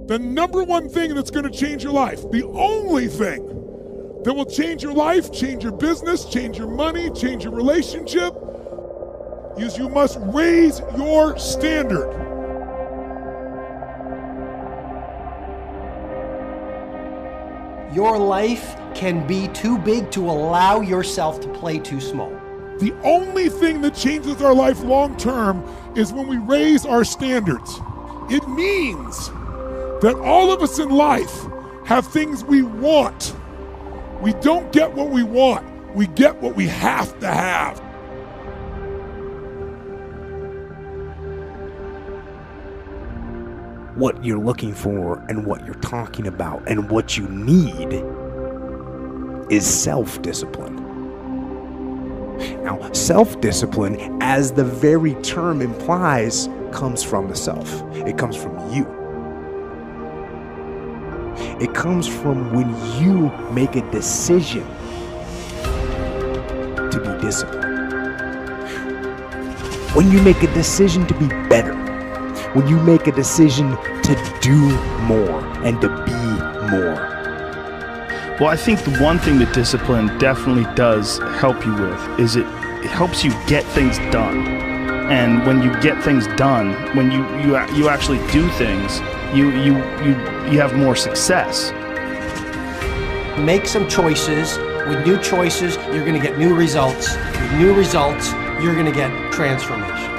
The number one thing that's going to change your life, the only thing that will change your life, change your business, change your money, change your relationship, is you must raise your standard. Your life can be too big to allow yourself to play too small. The only thing that changes our life long term is when we raise our standards. It means that all of us in life have things we want. We don't get what we want, we get what we have to have. What you're looking for and what you're talking about and what you need is self-discipline. Now, self-discipline, as the very term implies, comes from the self. It comes from you. It comes from when you make a decision to be disciplined. When you make a decision to be better. When you make a decision to do more and to be more. Well, I think the one thing that discipline definitely does help you with is it helps you get things done. And when you get things done, when you actually do things, you have more success. Make some choices. With new choices, you're going to get new results. With new results, you're going to get transformation.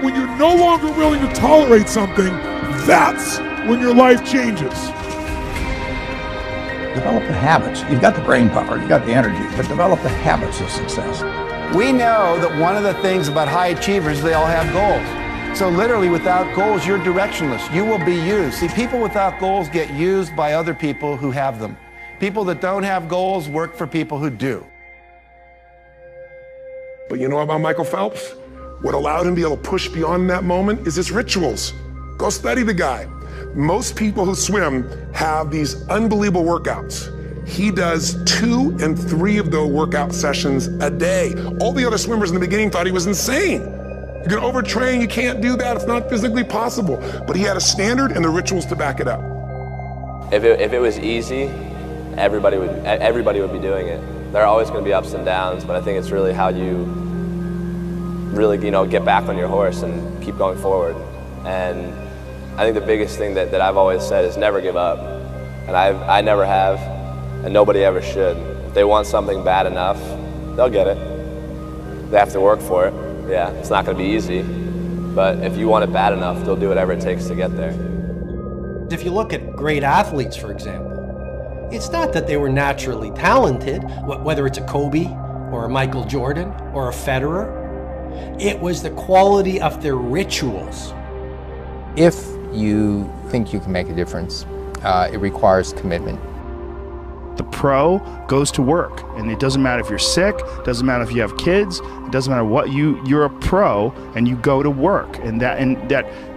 When you're no longer willing to tolerate something, that's when your life changes. Develop the habits. You've got the brain power, you've got the energy, but develop the habits of success. We know that one of the things about high achievers, they all have goals. So literally without goals, you're directionless. You will be used. See, people without goals get used by other people who have them. People that don't have goals work for people who do. But you know about Michael Phelps? What allowed him to be able to push beyond that moment is his rituals. Go study the guy. Most people who swim have these unbelievable workouts. He does 2 and 3 of those workout sessions a day. All the other swimmers in the beginning thought he was insane. You're gonna overtrain, you can't do that, it's not physically possible. But he had a standard and the rituals to back it up. If it was easy, everybody would be doing it. There are always gonna be ups and downs, but I think it's really how you really, get back on your horse and keep going forward. And I think the biggest thing that I've always said is never give up. And I never have, and nobody ever should. If they want something bad enough, they'll get it. They have to work for it. Yeah, it's not gonna be easy, but if you want it bad enough, they'll do whatever it takes to get there. If you look at great athletes, for example, it's not that they were naturally talented, whether it's a Kobe or a Michael Jordan or a Federer. It was the quality of their rituals. If you think you can make a difference, it requires commitment. The pro goes to work, and it doesn't matter if you're sick, it doesn't matter if you have kids, it doesn't matter what, you're a pro and you go to work, and that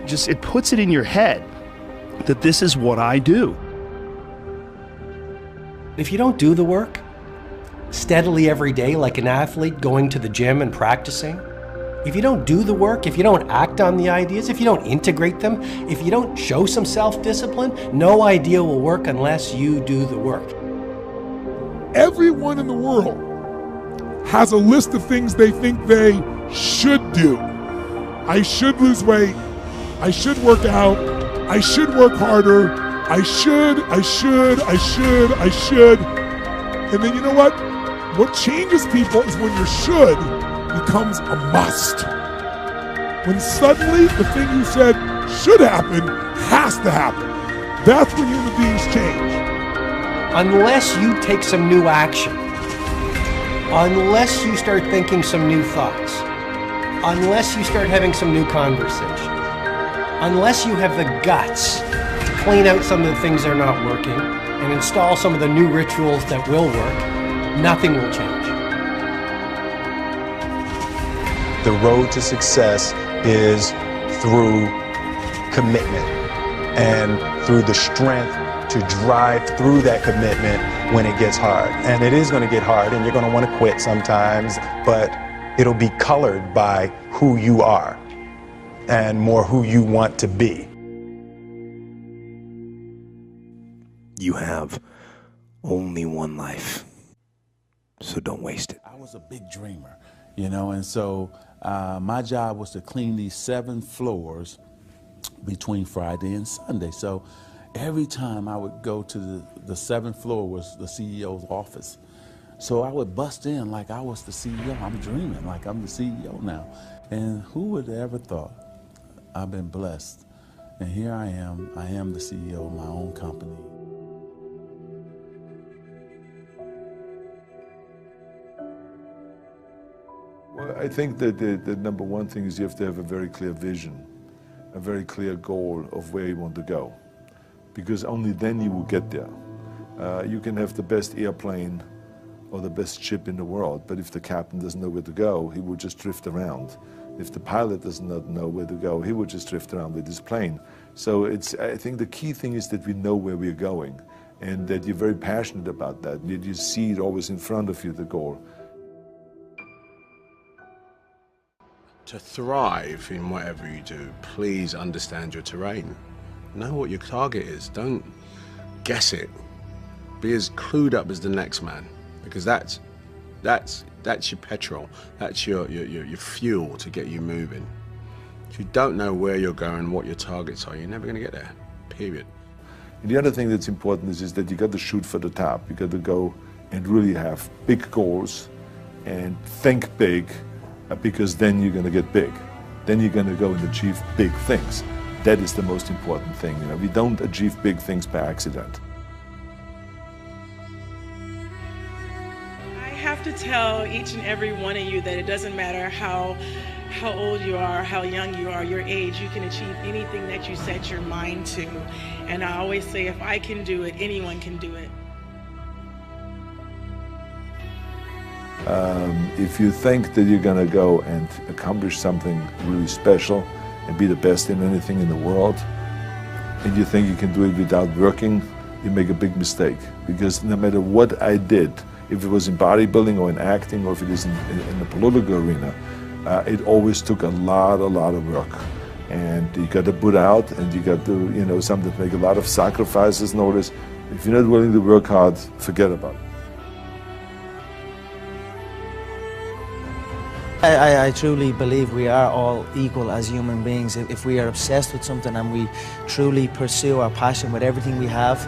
just, it puts it in your head that this is what I do. If you don't do the work steadily every day like an athlete going to the gym and practicing, if you don't do the work, if you don't act on the ideas, if you don't integrate them, if you don't show some self-discipline, no idea will work unless you do the work. Everyone in the world has a list of things they think they should do. I should lose weight. I should work out. I should work harder. I should. And then you know what? What changes people is when your should becomes a must. When suddenly the thing you said should happen has to happen. That's when human beings change. Unless you take some new action, unless you start thinking some new thoughts, unless you start having some new conversations, unless you have the guts to clean out some of the things that are not working and install some of the new rituals that will work, nothing will change. The road to success is through commitment and through the strength to drive through that commitment when it gets hard. And it is going to get hard and you're going to want to quit sometimes, but it'll be colored by who you are and more who you want to be. You have only one life, so don't waste it. I was a big dreamer, you know, and so my job was to clean these 7 floors between Friday and Sunday. So every time I would go to the 7th floor was the CEO's office. So I would bust in like I was the CEO. I'm dreaming like I'm the CEO now. And who would have ever thought? I've been blessed. And here I am the CEO of my own company. Well, I think that the number one thing is you have to have a very clear vision, a very clear goal of where you want to go, because only then you will get there. You can have the best airplane or the best ship in the world, but if the captain doesn't know where to go, he will just drift around. If the pilot does not know where to go, he will just drift around with his plane. So I think the key thing is that we know where we're going and that you're very passionate about that. You see it always in front of you, the goal. To thrive in whatever you do, please understand your terrain. Know what your target is. Don't guess it. Be as clued up as the next man, because that's your petrol. That's your fuel to get you moving. If you don't know where you're going, what your targets are, you're never going to get there. Period. And the other thing that's important is that you got to shoot for the top. You got to go and really have big goals and think big, because then you're going to get big. Then you're going to go and achieve big things. That is the most important thing. You know, we don't achieve big things by accident. I have to tell each and every one of you that it doesn't matter how old you are, how young you are, your age, you can achieve anything that you set your mind to. And I always say, if I can do it, anyone can do it. If you think that you're going to go and accomplish something really special and be the best in anything in the world, and you think you can do it without working, you make a big mistake. Because no matter what I did, if it was in bodybuilding or in acting or if it is in the political arena, it always took a lot of work. And you got to put out, and you got to, you know, sometimes make a lot of sacrifices and all this. If you're not willing to work hard, forget about it. I truly believe we are all equal as human beings. If we are obsessed with something and we truly pursue our passion with everything we have,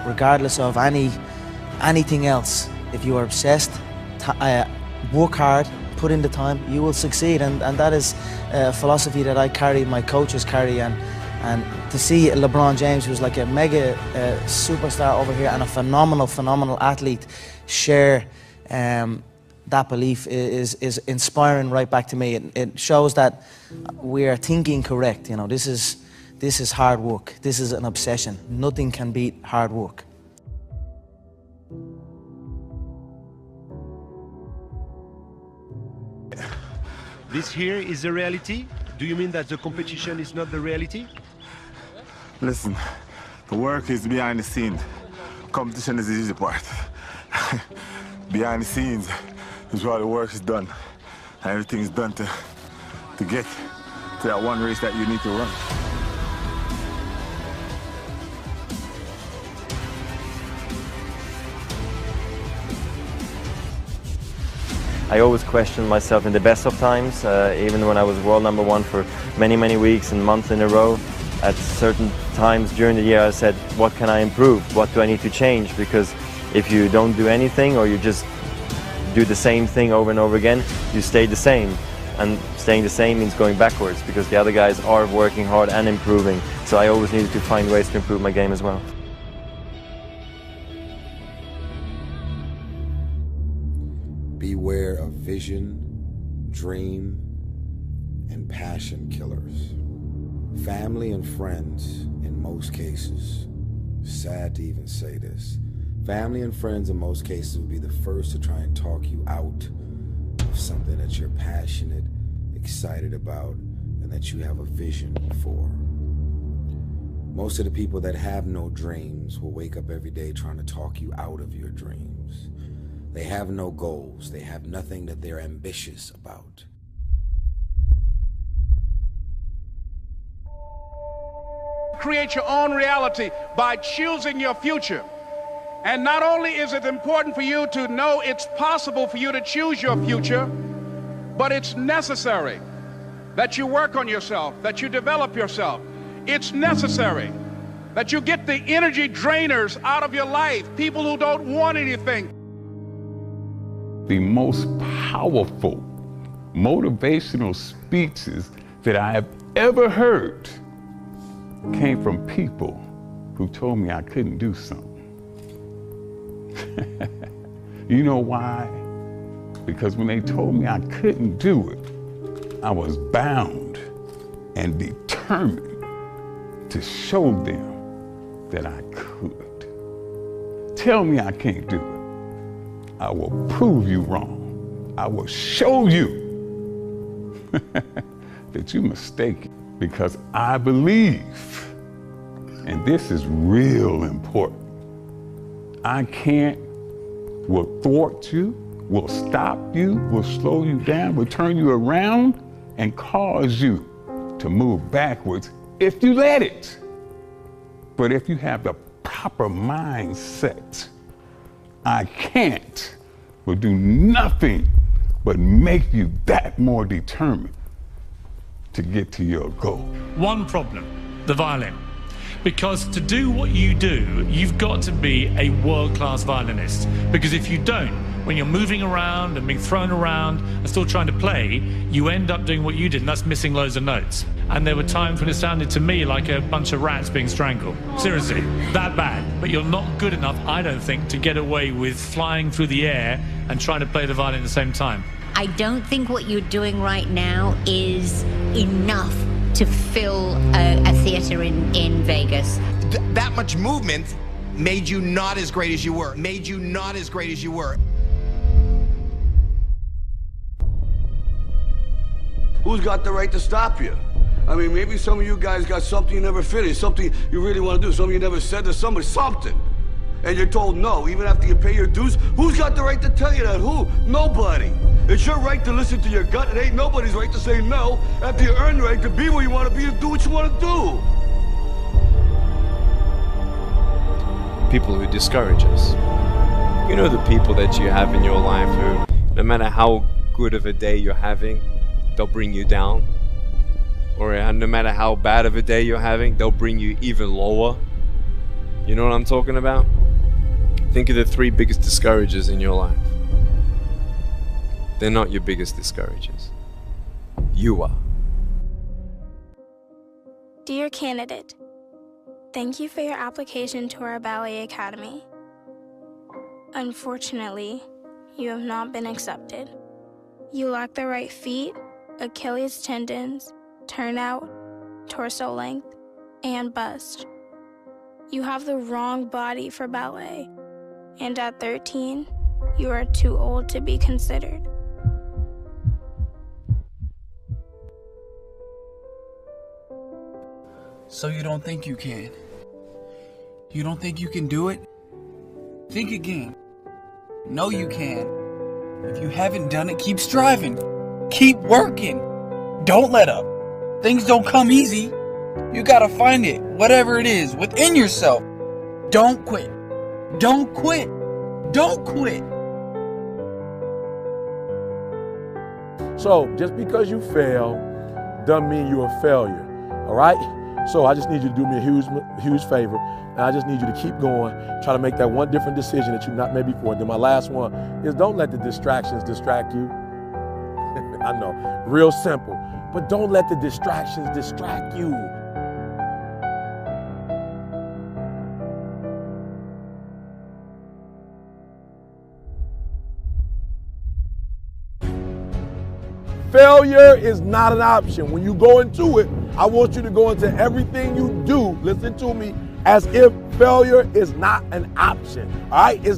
regardless of anything else, if you are obsessed, work hard, put in the time, you will succeed. And that is a philosophy that I carry, my coaches carry. And to see LeBron James, who's like a mega superstar over here and a phenomenal athlete, share that belief is inspiring right back to me. It shows that we are thinking correct. You know, this is hard work. This is an obsession. Nothing can beat hard work. This here is the reality? Do you mean that the competition is not the reality? Listen, the work is behind the scenes. Competition is the easy part. Behind the scenes is where the work is done. And everything is done to get to that one race that you need to run. I always questioned myself in the best of times, even when I was world #1 for many weeks and months in a row. At certain times during the year I said, what can I improve? What do I need to change? Because if you don't do anything or you just do the same thing over and over again, you stay the same. And staying the same means going backwards because the other guys are working hard and improving. So I always needed to find ways to improve my game as well. Beware of vision, dream, and passion killers. Family and friends, in most cases, sad to even say this, family and friends in most cases will be the first to try and talk you out of something that you're passionate, excited about, and that you have a vision for. Most of the people that have no dreams will wake up every day trying to talk you out of your dreams. They have no goals. They have nothing that they're ambitious about. Create your own reality by choosing your future. And not only is it important for you to know it's possible for you to choose your future, but it's necessary that you work on yourself, that you develop yourself. It's necessary that you get the energy drainers out of your life, people who don't want anything. The most powerful motivational speeches that I have ever heard came from people who told me I couldn't do something. You know why? Because when they told me I couldn't do it, I was bound and determined to show them that I could. Tell me I can't do it. I will prove you wrong. I will show you that you're mistaken, because I believe, and this is real important, I can't, will thwart you, will stop you, will slow you down, will turn you around and cause you to move backwards if you let it. But if you have the proper mindset, I can't will do nothing but make you that more determined to get to your goal. One problem, the violin. Because to do what you do, you've got to be a world-class violinist. Because if you don't, when you're moving around and being thrown around and still trying to play, you end up doing what you did, and that's missing loads of notes. And there were times when it sounded to me like a bunch of rats being strangled. Seriously, that bad. But you're not good enough, I don't think, to get away with flying through the air and trying to play the violin at the same time. I don't think what you're doing right now is enough to fill a theater in Vegas. That much movement made you not as great as you were. Made you not as great as you were. Who's got the right to stop you? I mean, maybe some of you guys got something you never finished, something you really want to do, something you never said to somebody, something. And you're told no, even after you pay your dues. Who's got the right to tell you that? Who? Nobody. It's your right to listen to your gut. It ain't nobody's right to say no after you earn the right to be where you want to be and do what you want to do. People who discourage us. You know, the people that you have in your life who, no matter how good of a day you're having, they'll bring you down. Or no matter how bad of a day you're having, they'll bring you even lower. You know what I'm talking about? Think of the 3 biggest discouragers in your life. They're not your biggest discouragers. You are. Dear candidate, thank you for your application to our ballet academy. Unfortunately, you have not been accepted. You lack the right feet, Achilles tendons, turnout, torso length, and bust. You have the wrong body for ballet, and at 13, you are too old to be considered. So you don't think you can? You don't think you can do it? Think again. No, you can. If you haven't done it, keep striving. Keep working. Don't let up. Things don't come easy. You gotta find it, whatever it is, within yourself. Don't quit. Don't quit. Don't quit. So, just because you fail doesn't mean you're a failure, all right? So I just need you to do me a huge favor, and I just need you to keep going, try to make that one different decision that you've not made before. And then my last one is don't let the distractions distract you. I know, real simple, but don't let the distractions distract you. Failure is not an option. When you go into it, I want you to go into everything you do, listen to me, as if failure is not an option, all right? It's